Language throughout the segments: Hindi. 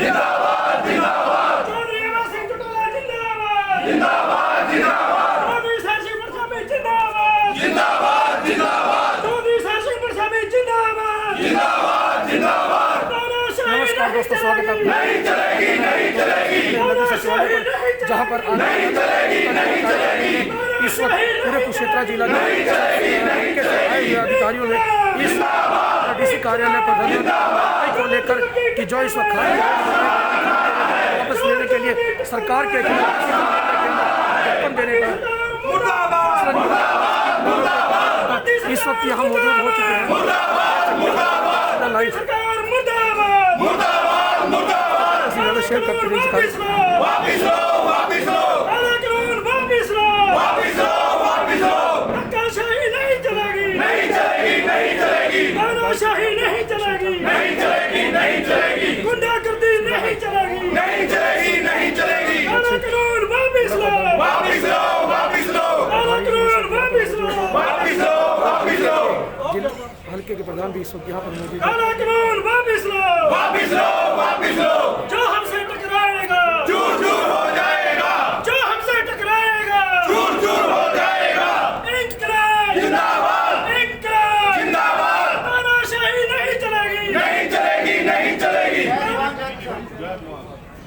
जिंदाबाद जिंदाबाद चौधरी अमर सिंह चौटाला जिंदाबाद जिंदाबाद जिंदाबाद चौधरी सर सिंह बरसामी जिंदाबाद जिंदाबाद जिंदाबाद चौधरी सर सिंह बरसामी जिंदाबाद जिंदाबाद जिंदाबाद। नमस्कार दोस्तों, स्वागत है। नहीं चलेगी नहीं चलेगी जहाँ पर नहीं चलेगी नहीं चलेगी इस वक्त पूरे कुरुक्षेत्र जिला के अधिकारियों ने इस डीसी कार्यालय पर को लेकर कि जो इस वक्त वापस लेने के लिए सरकार के ज्ञापन देने का इस वक्त यहाँ मौजूद हो चुके हैं। शेयर करते वापिस लो वापिस लो वापिस लो वापिस लो वापिस लो धक्काशाही नहीं चलेगी नहीं चलेगी नहीं चलेगी तानाशाही नहीं चलेगी नहीं चलेगी नहीं चलेगी गुंडागर्दी नहीं चलेगी नहीं चलेगी नहीं चलेगी काला कानून वापिस लो वापिस लो वापिस लो काला कानून वापिस लो वापिस लो वापिस लो। हल्के के प्रधान भी इस वक्त यहाँ पर मौजूद हैं। काला कानून वापिस लो वापिस लो वापिस लो। जो हमसे टकराएगा चूर चूर हो जाएगा, जो हमसे टकराएगा चूर चूर हो जाएगा। इंकलाब जिंदाबाद इंकलाब जिंदाबाद। तानाशाही नहीं चलेगी नहीं चलेगी नहीं चलेगी।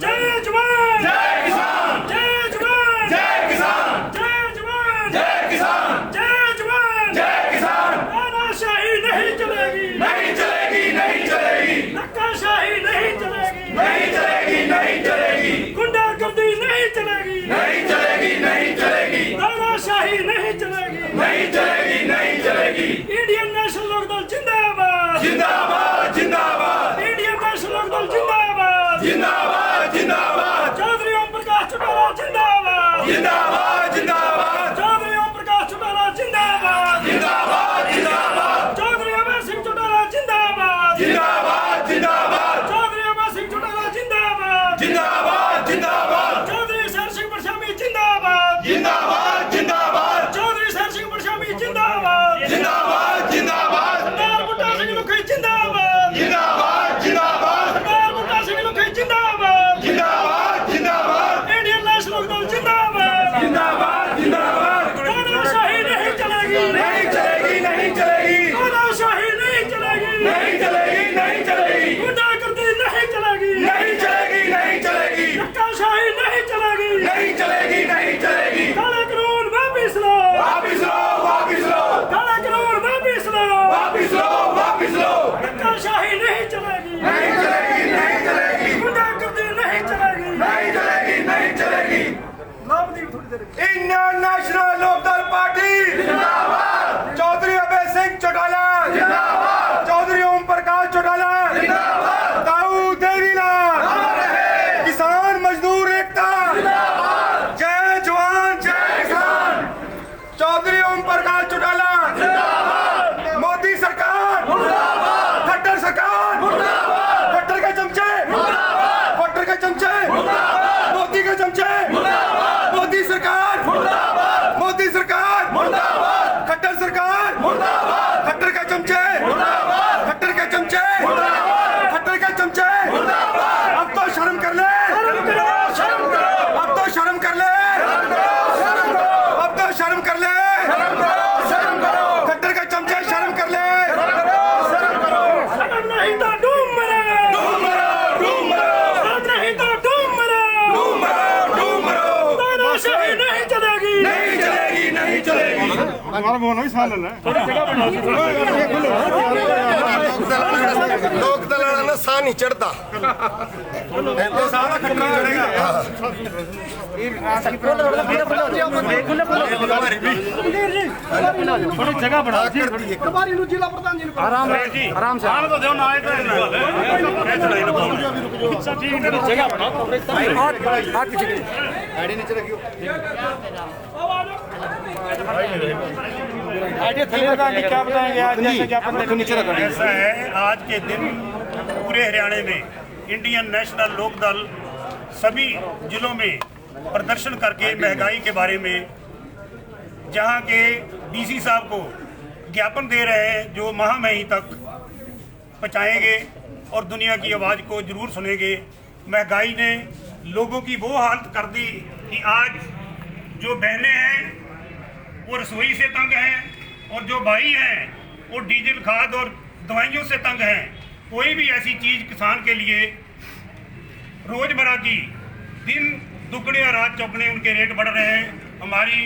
जय जवान जय किसान जय जवान जय किसान जय जवान जय किसान जय जवान जय किसान। तानाशाही नहीं चलेगी नहीं चलेगी नहीं चलेगी। धक्काशाही नहीं चलेगी नहीं चलेगी नहीं चलेगी। गुंडागर्दी नहीं चलेगी नहीं चलेगी नहीं चलेगी। तानाशाही नहीं चलेगी नहीं चलेगी नहीं चलेगी। इंडियन नेशनल लोकदल जिंदाबाद जिंदाबाद जिंदाबाद। इंडियन नेशनल लोकदल जिंदाबाद जिंदाबाद जिंदाबाद। चौधरी ओम प्रकाश चौटाला जिंदाबाद जिंदाबाद जिंदाबाद। चौधरी ओम प्रकाश चौटाला जिंदाबाद जिंदाबाद जिंदाबाद। चौधरी अमर सिंह चौटाला जिंदाबाद जिंदाबाद जिंदाबाद। चौधरी अमर सिंह चौटाला जिंदाबाद जिंदाबाद जिंदाबाद। चौधरी सर सिंह बरसामी जिंदाबाद जिंदाबाद जिंदाबाद। चौधरी सर सिंह बरसामी जिंदाबाद जिंदाबाद जिंदाबाद। सरदार बूटा सिंह लुखी जिंदाबाद जिंदाबाद जिंदाबाद। सरदार बूटा सिंह लुखी जिंदाबाद जिंदाबाद जिंदाबाद। इंडियन नेशनल लोकदल जिंदाबाद जिंदाबाद जिंदाबाद। तानाशाही नहीं चलेगी नहीं चलेगी नहीं चलेगी। तानाशाही नहीं चलेगी नहीं चलेगी नहीं चलेगी। गुंडागर्दी नहीं चलेगी नहीं चलेगी नहीं चलेगी। धक्काशाही नहीं चलेगी नहीं चलेगी नहीं चलेगी। काला कानून वापिस लो वापिस लो वापिस लो। काला कानून वापिस लो वापिस लो वापिस लो। धक्काशाही नहीं चलेगी नहीं चलेगी नहीं चलेगी। गुंडागर्दी नहीं चलेगी नहीं चलेगी नहीं चलेगी। इंडियन नेशनल लोकदल पार्टी जिंदाबाद। चौधरी अभय सिंह चौटाला जिंदाबाद। चौधरी ओम प्रकाश चौटाला जिंदाबाद। दाऊद देवीलाल किसान मजदूर एकता जिंदाबाद। जय जवान जय किसान। चौधरी ओम प्रकाश चौटाला जिंदाबाद। मोदी सरकार मुर्दाबाद। खट्टर सरकार मुर्दाबाद। खट्टर के चमचे मुर्दाबाद। खट्टर के चमचे मुर्दाबाद। मोदी के चमचे मुर्दाबाद। मोदी सरकार मुर्दाबाद। मोदी सरकार मुर्दाबाद। खट्टर सरकार मुर्दाबाद। खट्टर के चमचे मुर्दाबाद। खट्टर के चमचे मुर्दाबाद। खट्टर के चमचे मुर्दाबाद। अब तो शर्म कर ले शर्म करो शर्म करो। अब तो शर्म कर ले शर्म करो शर्म करो। अब तो शर्म कर ले शर्म करो शर्म करो। खट्टर के चमचे शर्म कर ले शर्म करो शर्म करो। शर्म नहीं तो डूब मरो डूब मरो डूब मरो। शर्म नहीं तो डूब मरो डूब मरो डूब मरो। तानाशाही नहीं चलेगी नहीं चलेगी नहीं चलेगी। हमारा बोल नहीं साल है लोक दलाना ना सा नहीं चढ़ता तो सारा खट्टा चढ़ेगा। थोड़ी जगह बढ़ा आराम आराम से तो दो ना जगह बढ़ा हाथ पीछे गाड़ी नीचे रखियो। क्या बताएंगे आज जैसे ज्ञापन नीचे रखा ऐसा है, आज के दिन पूरे हरियाणा में इंडियन नेशनल लोकदल सभी जिलों में प्रदर्शन करके महंगाई के बारे में जहां के डीसी साहब को ज्ञापन दे रहे हैं जो माह में ही तक पहुँचाएंगे और दुनिया की आवाज़ को जरूर सुनेंगे महंगाई ने लोगों की वो हालत कर दी कि आज जो बहनें हैं वो रसोई से तंग हैं और जो भाई हैं वो डीजल खाद और दवाइयों से तंग हैं। कोई भी ऐसी चीज़ किसान के लिए रोज़मर्रा की दिन दुगने और रात चौगने उनके रेट बढ़ रहे हैं। हमारी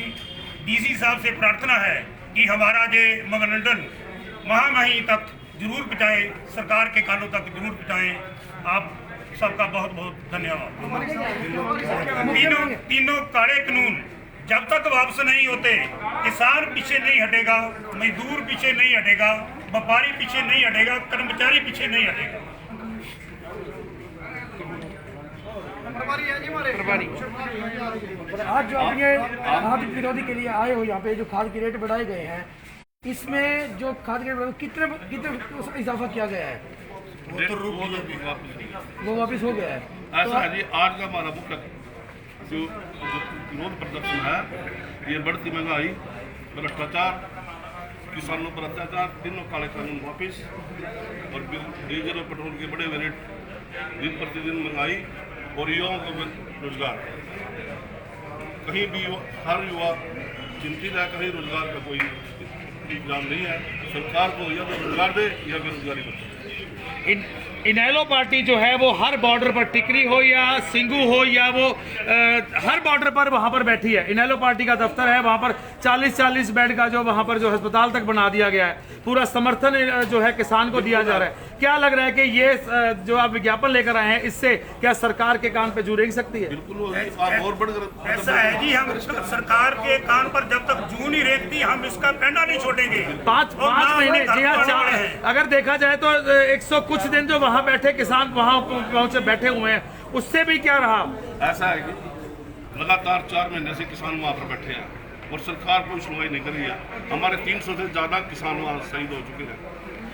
डीसी साहब से प्रार्थना है कि हमारा ये मेमोरेंडम महामहिम तक जरूर पहुँचाएँ, सरकार के कानों तक जरूर पहुँचाएँ। आप सबका बहुत बहुत धन्यवाद। तीनों काले कानून जब तक वापस नहीं होते, किसान पीछे नहीं हटेगा, मजदूर पीछे नहीं हटेगा, व्यापारी पीछे नहीं हटेगा, कर्मचारी पीछे नहीं हटेगा। आज जो आप ये खाद विरोधी के लिए आए हो, यहाँ पे जो खाद के रेट बढ़ाए गए हैं, इसमें जो खाद के रेट कितने इजाफा किया गया है? वो वापस हो गया है। ऐसा है जी, आज का हमारा मुख्य जो विरोध प्रदर्शन है, ये बढ़ती महंगाई, भ्रष्टाचार, किसानों पर अत्याचार, तीनों काले कानून वापस और डीजल और पेट्रोल के बड़े रेट, दिन प्रतिदिन महंगाई और युवाओं को रोजगार। कहीं भी हर युवा चिंतित है, कहीं रोजगार का कोई इंतजाम नहीं है। सरकार को या तो रोजगार दे या बेरोजगारी बचाए। इनेलो पार्टी जो है वो हर बॉर्डर पर, टिकरी हो या सिंगू हो या वो हर बॉर्डर पर वहाँ पर बैठी है। इनेलो पार्टी का दफ्तर है, वहाँ पर 40-40 बेड का जो वहाँ पर जो अस्पताल तक बना दिया गया है। पूरा समर्थन जो है किसान को दिया जा रहा है। क्या लग रहा है कि ये जो आप विज्ञापन लेकर आए हैं, इससे क्या सरकार के कान पे जू रेंग सकती है? बिल्कुल, आप और बढ़कर ऐसा है जी, हम सरकार के कान पर जब तक जू नहीं रेखती हम इसका पहना नहीं छोड़ेंगे। पाँच महीने जी हाँ, अगर देखा जाए तो 100 कुछ दिन जो वहाँ बैठे किसान वहाँ पहुँचे बैठे हुए हैं, उससे भी क्या रहा? ऐसा है कि लगातार 4 महीने से किसान वहाँ पर बैठे हैं और सरकार कोई सुनवाई नहीं कर रही है। हमारे 300 से ज़्यादा किसान वहाँ शहीद हो चुके हैं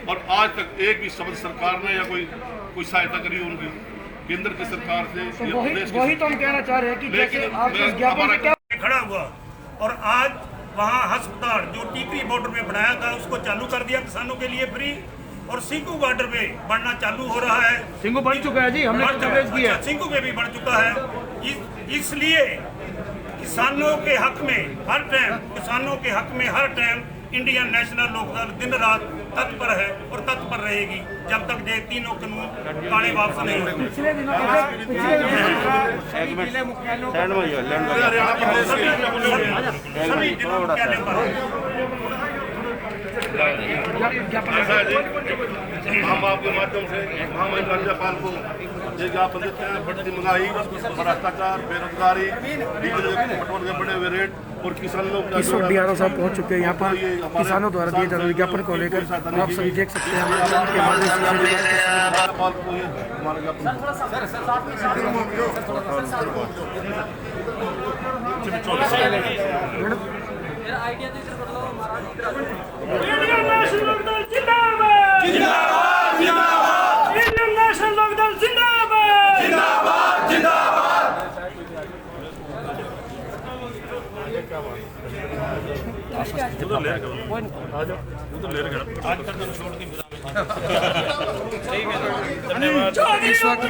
और आज तक एक भी शब्द सरकार ने या कोई सहायता करी उनकी केंद्र की सरकार से। तो वही तो हम कहना चाह रहे हैं कि जैसे आप इस ज्ञापन से क्या खड़ा हुआ और आज वहाँ अस्पताल जो टीकरी बॉर्डर में बनाया था उसको चालू कर दिया किसानों के लिए फ्री, और सिंगू बॉर्डर में बढ़ना चालू हो रहा है। सिंगू बढ़ चुका है जी, हमने कवरेज किया है। सिंगू में भी बढ़ चुका है। इसलिए किसानों के हक में हर टाइम, किसानों के हक में हर टाइम इंडियन नेशनल लोकदल दिन रात तत्पर है और तत्पर रहेगी जब तक ये तीनों कानून काले वापस नहीं होते। पिछले दिनों सभी जिला मुख्यालय पर हम आपके माध्यम से महामहिम राज्यपाल को ये ज्ञापन देते हैं। बढ़ती महंगाई, भ्रष्टाचार, बेरोजगारी, डीजल पेट्रोल के बढ़े हुए रेट और किसानों का इस वक्त DRO साहब पहुंच चुके हैं यहाँ पर किसानों द्वारा दिए जा रहे विज्ञापन को लेकर। आप सभी देख सकते हैं हमारे चैनल के माध्यम से राज्यपाल को ये हमारा ज्ञापन इंडियन नेशनल लोकदल जिंदाबाद, जिंदाबाद, जिंदाबाद। इंडियन नेशनल लोकदल जिंदाबाद, जिंदाबाद, जिंदाबाद। इस वक्त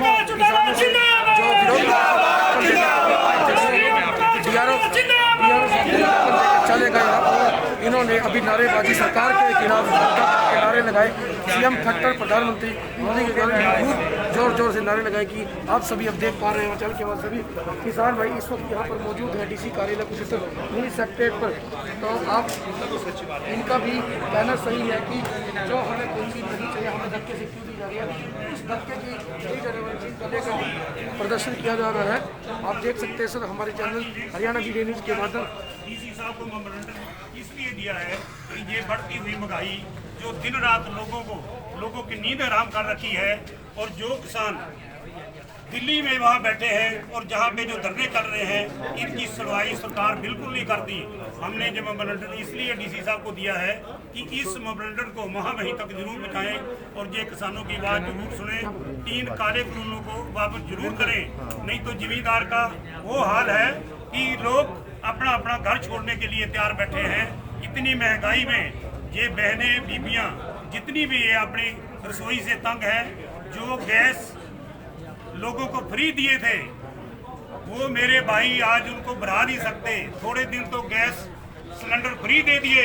चले गए और इन्होंने अभी नारेबाजी सरकार के खिलाफ के नारे लगाए। CM खट्टर प्रधानमंत्री मोदी के खिलाफ जोर जोर से नारे लगाए कि आप सभी अब देख पा रहे हैं चल के बाद सभी किसान भाई इस वक्त यहाँ पर मौजूद है DC कार्यालय कुरुक्षेत्र मिनी सेक्रेटरीट पर। तो आप इनका भी कहना सही है कि जो हमें कोई चीज़ नहीं चाहिए हमें धक्के से क्यों दी जा रही है, इस धक्के की सही चीज़ को लेकर प्रदर्शन किया जा रहा है। आप देख सकते हैं सर हमारे चैनल हरियाणा वीडियो न्यूज़ के माध्यम डीसी साहब को मेमोरेंडम इसलिए दिया है कि ये बढ़ती हुई महंगाई जो दिन रात लोगों की नींद हराम कर रखी है, और जो किसान दिल्ली में वहाँ बैठे हैं और जहाँ पे जो धरने कर रहे हैं इनकी सुनवाई सरकार बिल्कुल नहीं करती। हमने जो मेमोरेंडम इसलिए डीसी साहब को दिया है कि इस मेमोरेंडम को महामहिम तक जरूर पहुँचाएं और ये किसानों की बात जरूर सुने, 3 काले कानूनों को वापस जरूर करें। नहीं तो जिम्मेदार का वो हाल है कि लोग अपना अपना घर छोड़ने के लिए तैयार बैठे हैं। इतनी महंगाई में ये बहनें बीबियाँ जितनी भी ये अपनी रसोई से तंग है, जो गैस लोगों को फ्री दिए थे, वो मेरे भाई आज उनको बढ़ा नहीं सकते। थोड़े दिन तो गैस सिलेंडर फ्री दे दिए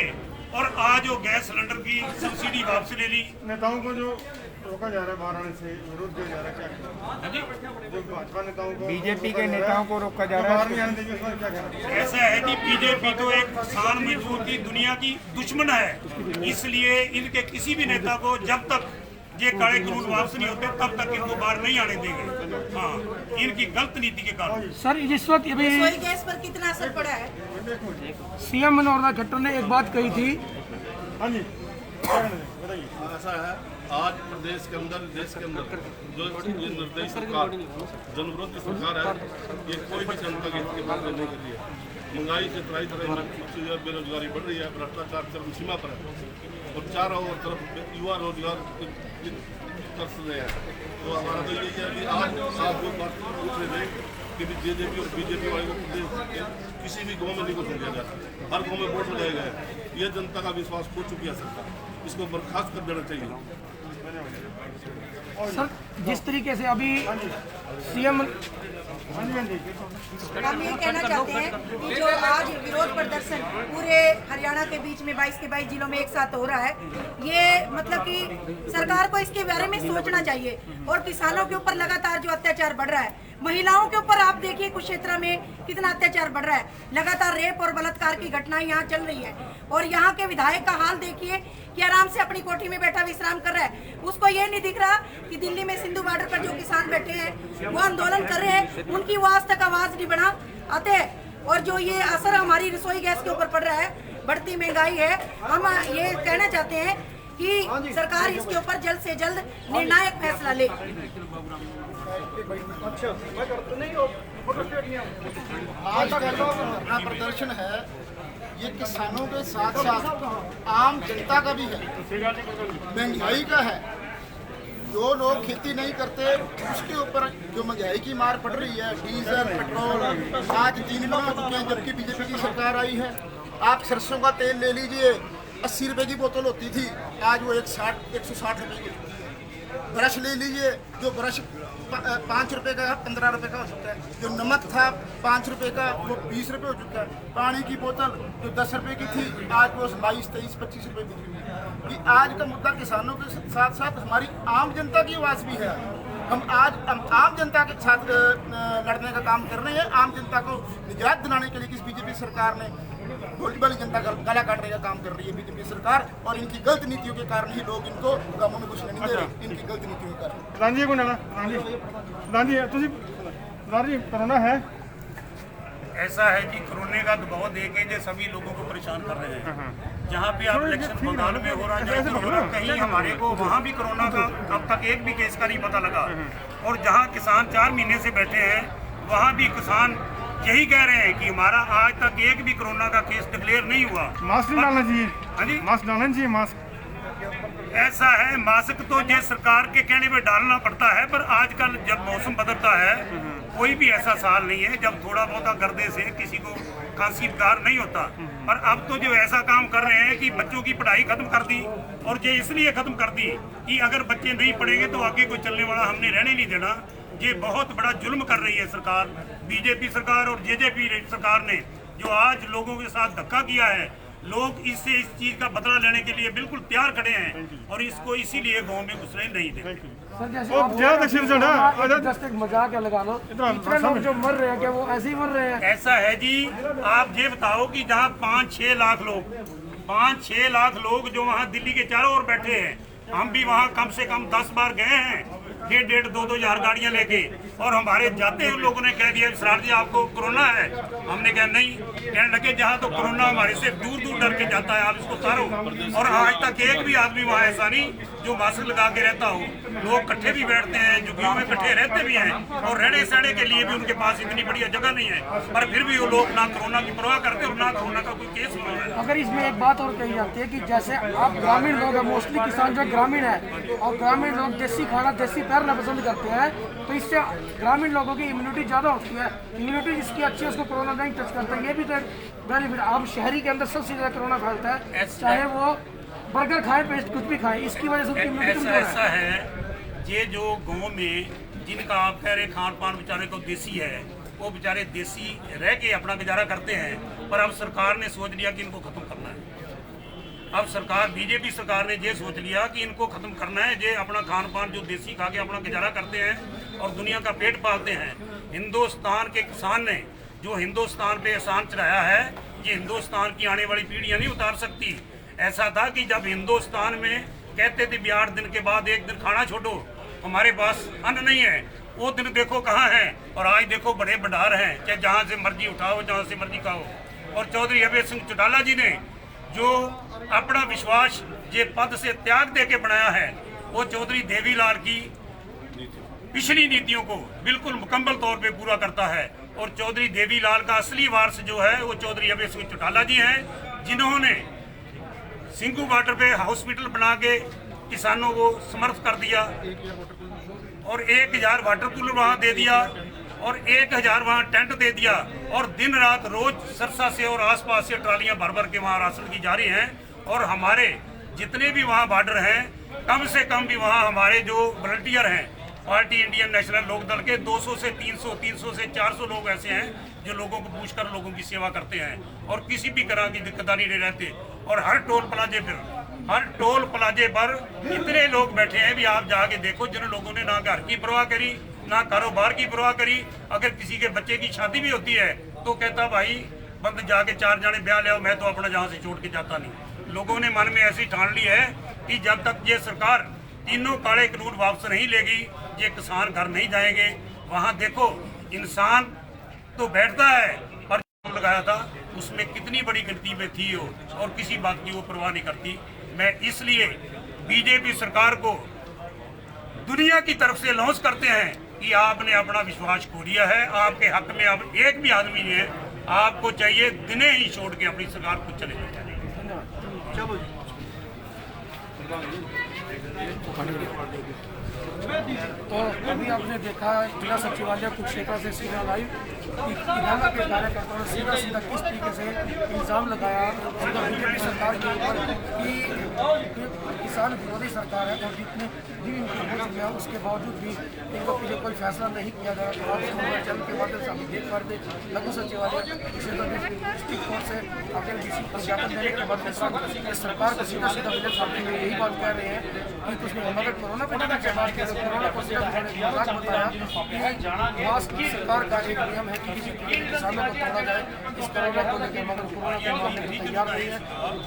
और आज वो गैस सिलेंडर की सब्सिडी वापस ले ली। नेताओं को जो रोका जा रहा है बाहर आने से, विरोध किया जा रहा है, क्या करें? जो भाजपा नेताओं को, बीजेपी के नेताओं को रोका जा रहा बाहर है। नहीं आने देंगे, उसमें क्या करें? ऐसा है कि बीजेपी तो एक किसान मजदूर की दुनिया की दुश्मन है, इसलिए इनके किसी भी नेता को जब तक ये काले कानून वापस नहीं होते तब तक इनको बाहर नहीं आने देंगे। हाँ, इनकी गलत नीति के कारण। सर इस वक्त अभी रसोई गैस पर कितना असर पड़ा है? सीएम मनोहर खट्टर ने एक बात कही थी। हाँ जी, क्या कहना है? बताइए। ऐसा है, आज प्रदेश के अंदर, देश के अंदर जो ये निर्दयी सरकार, जनविरोधी सरकार है, ये कोई भी जनता के हित की बात नहीं कर रही है। महंगाई से तराई तरह बेरोजगारी बढ़ रही है, भ्रष्टाचार चरम सीमा पर है और चारों तरफ युवा रोजगार तरस रहे हैं। तो हमारा तो यही है कि आज साफ बात पूछ रहे थे कि जेजेपी और बीजेपी वाले को किसी भी गाँव में नहीं घुसने दिया जाता, हर गाँव में वोट लगाए गए। ये जनता का विश्वास खो चुकी है सरकार, इसको बर्खास्त कर देना चाहिए। सर जिस तरीके से अभी सीएम हम ये कहना चाहते हैं कि जो आज विरोध प्रदर्शन पूरे हरियाणा के बीच में 22 के 22 जिलों में एक साथ हो रहा है, ये मतलब कि सरकार को इसके बारे में सोचना चाहिए। और किसानों के ऊपर लगातार जो अत्याचार बढ़ रहा है, महिलाओं के ऊपर आप देखिए कुछ क्षेत्र में कितना अत्याचार बढ़ रहा है, लगातार रेप और बलात्कार की घटनाएं यहाँ चल रही है। और यहाँ के विधायक का हाल देखिए कि आराम से अपनी कोठी में बैठा विश्राम कर रहा है, उसको ये नहीं दिख रहा कि दिल्ली में सिंधु बॉर्डर पर जो किसान बैठे हैं वो आंदोलन कर रहे हैं, उनकी वो आज तक आवाज नहीं बढ़ा आते। और जो ये असर हमारी रसोई गैस के ऊपर पड़ रहा है, बढ़ती महंगाई है, हम ये कहना चाहते हैं कि सरकार इसके ऊपर जल्द से जल्द निर्णायक फैसला ले। आज का जो धरना प्रदर्शन है ये किसानों के साथ साथ आम जनता का भी है, महंगाई का है। जो लोग खेती नहीं करते उसके ऊपर जो महंगाई की मार पड़ रही है, डीजल पेट्रोल आज 3 गुना हो चुके हैं जबकि बीजेपी की सरकार आई है। आप सरसों का तेल ले लीजिए, 80 रुपए की बोतल होती थी, आज वो 160 रुपए की। ब्रश ले लीजिए, जो ब्रश 5 रुपए का 15 रुपए का हो चुका है। जो नमक था 5 रुपए का वो 20 रुपए हो चुका है। पानी की बोतल जो 10 रुपए की थी आज वो 22, 23, 25 रुपए बिक रही है। कि आज का मुद्दा किसानों के साथ साथ हमारी आम जनता की आवाज़ भी है। हम आम जनता के साथ लड़ने का काम कर रहे हैं। आम जनता को निजात दिलाने के लिए किस बीजेपी सरकार ने भोली भाली जनता का गला काटने का काम कर रही है बीजेपी सरकार, और इनकी गलत नीतियों के कारण ही लोग इनको कामों में घुसने नहीं दे रहे, इनकी गलत नीतियों के कारण। प्रधान जी को ना प्रधान जी कोरोना है, ऐसा है कि कोरोना का दबाव देके जो सभी लोगों को परेशान कर रहे हैं। जहाँ पे आप इलेक्शन बंगाल में हो रहा है, कहीं हमारे को वहाँ भी कोरोना का अब तक एक भी केस का नहीं पता लगा। और जहाँ किसान 4 महीने से बैठे हैं वहाँ भी किसान यही कह रहे हैं कि हमारा आज तक एक भी कोरोना का केस डिक्लेयर नहीं हुआ। मास्क नहीं डालना चाहिए। हाँ जी, मास्क डालना चाहिए। मास्क ऐसा है, मास्क तो ये सरकार के कहने पे डालना पड़ता है, पर आजकल जब मौसम बदलता है कोई भी ऐसा साल नहीं है जब थोड़ा बहुत गर्दे से किसी को खांसी बुखार नहीं होता। पर अब तो जो ऐसा काम कर रहे हैं कि बच्चों की पढ़ाई खत्म कर दी, और ये इसलिए खत्म कर दी कि अगर बच्चे नहीं पढ़ेंगे तो आगे कोई चलने वाला हमने रहने नहीं देना। ये बहुत बड़ा जुल्म कर रही है सरकार, बीजेपी सरकार और जेजेपी सरकार ने जो आज लोगों के साथ धक्का किया है। लोग इससे इस चीज का बदला लेने के लिए बिल्कुल तैयार खड़े हैं और इसको इसीलिए गांव में घुसने नहीं देंगे। सर जैसे एक मजाक है लगा लो, इतने लोग जो मर रहे हैं क्या वो ऐसे ही मर रहे हैं? ऐसा है जी, आप ये बताओ कि जहाँ 5-6 लाख लोग 5-6 लाख लोग जो वहाँ दिल्ली के चारों ओर बैठे हैं, हम भी वहाँ कम से कम 10 बार गए हैं, 1,500-2,2 हज़ार गाड़ियाँ लेके, और हमारे जाते हुए लोगों ने कह दिया सरार जी आपको कोरोना है। हमने कहा नहीं, कहने लगे जहाँ तो कोरोना हमारे से दूर दूर डर के जाता है, आप इसको उतारो। और आज तक एक भी आदमी वहाँ ऐसा नहीं जो मास्क लगा के रहता हो। लोग इकट्ठे भी बैठते हैं, झुग्गियों में इकट्ठे रहते भी हैं, और रहने सहने के लिए भी उनके पास इतनी बढ़िया जगह नहीं है, पर फिर भी वो लोग ना कोरोना की परवाह करते और ना कोरोना का कोई केस हुआ है। अगर इसमें एक बात और कही जाती है कि जैसे आप ग्रामीण लोग हैं, मोस्टली किसान जो ग्रामीण है, और ग्रामीण लोग देसी खाना देसी पैरना पसंद करते हैं, तो इससे ग्रामीण लोगों की इम्यूनिटी ज़्यादा होती है। इम्यूनिटी जिसकी अच्छी है उसको कोरोना नहीं टच करता है, ये भी तो बेनिफिट। अब शहरी के अंदर सबसे ज़्यादा कोरोना फैलता है, चाहे वो बर्गर खाए पेस्ट कुछ भी खाए, इसकी वजह से उनकी इम्यूनिटी ऐसा है, ये जो गाँव में जिनका आप कह रहे खान पान बेचारे को देसी है, वो बेचारे देसी रह के अपना गुजारा करते हैं, पर अब सरकार ने सोच लिया कि इनको खत्म करना है। अब सरकार बीजेपी सरकार ने ये सोच लिया कि इनको खत्म करना है, ये अपना खान पान जो देसी खा के अपना गुजारा करते हैं और दुनिया का पेट पालते हैं। हिंदुस्तान के किसान ने जो हिंदुस्तान पे एहसान चढ़ाया है, ये हिंदुस्तान की आने वाली पीढ़ियां नहीं उतार सकती। ऐसा था कि जब हिंदुस्तान में कहते थे 8 दिन के बाद एक दिन खाना छोड़ो, हमारे पास अन्न नहीं है, वो दिन देखो कहाँ है। और आज देखो बड़े भंडार हैं, चाहे जहाँ से मर्जी उठाओ, जहाँ से मर्जी खाओ। और चौधरी अभय सिंह चौटाला जी ने जो अपना विश्वास ये पद से त्याग दे के बनाया है, वो चौधरी देवीलाल की पिछली नीतियों को बिल्कुल मुकम्मल तौर पे पूरा करता है। और चौधरी देवीलाल का असली वारस जो है वो चौधरी अभय सिंह चौटाला जी हैं, जिन्होंने सिंगू बॉर्डर पे हॉस्पिटल बना के किसानों को समर्थ कर दिया और 1000 वाटर कूलर वहाँ दे दिया और 1000 वहाँ टेंट दे दिया। और दिन रात रोज सरसा से और आसपास से ट्रालियां भर भर के वहाँ राशन की जा रही हैं। और हमारे जितने भी वहाँ बॉर्डर हैं, कम से कम भी वहाँ हमारे जो वॉलंटियर हैं पार्टी इंडियन नेशनल लोकदल के 200 से 300, 300 से 400 लोग ऐसे हैं जो लोगों को पूछकर लोगों की सेवा करते हैं और किसी भी तरह की दिक्कतदारी नहीं रहते। और हर टोल प्लाजे पर इतने लोग बैठे हैं भी आप जाके देखो, जिन लोगों ने ना घर की परवाह करी, ना कारोबार की परवाह करी। अगर किसी के बच्चे की शादी भी होती है तो कहता भाई बंद जाके 4 जाने ब्याह ले आओ, मैं तो अपना जहाँ से छोड़ के जाता नहीं। लोगों ने मन में ऐसी ठान ली है कि जब तक ये सरकार तीनों काले कानून वापस नहीं लेगी, ये किसान घर नहीं जाएंगे। वहाँ देखो इंसान तो बैठता है, पर लगाया था उसमें कितनी बड़ी गिनती में थी वो, और किसी बात की वो परवाह नहीं करती। मैं इसलिए बीजेपी सरकार को दुनिया की तरफ से लॉन्च करते हैं कि आपने अपना विश्वास खो दिया है, आपके हक में अब एक भी आदमी नहीं है। आपको चाहिए दिने ही छोड़ के अपनी सरकार को चले जाए। तो अभी आपने देखा जिला सचिवालय कुरुक्षेत्र से सीधा लाइव कि किसानों के कार्यकर्ताओं ने सीधा किस तरीके से इल्ज़ाम लगाया सीधा बीजेपी सरकार के ऊपर कि किसान विरोधी सरकार है और जितने भी इनकी हो चुके हैं उसके बावजूद भी इनको पीछे कोई फैसला नहीं किया गया। तो आप चैनल के माध्यम से हम देख पा रहे लघु सचिवालय डिस्ट्रिक्ट कोर्ट से अपने डीसी को ज्ञापन देने के बाद सरकार को सीधा विजय सामने में यही बात कह रहे हैं कि कुछ नहीं, मगर कोरोना को के बाद कोरोना को बताया कि मास्क सरकार का एक नियम है कि किसी किसानों को तोड़ा जाए इस कोरोना को लेकर, मगर कोरोना के मामले में तैयार नहीं है।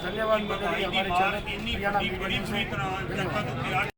धन्यवाद हमारे चैनल हरियाणा मीडिया।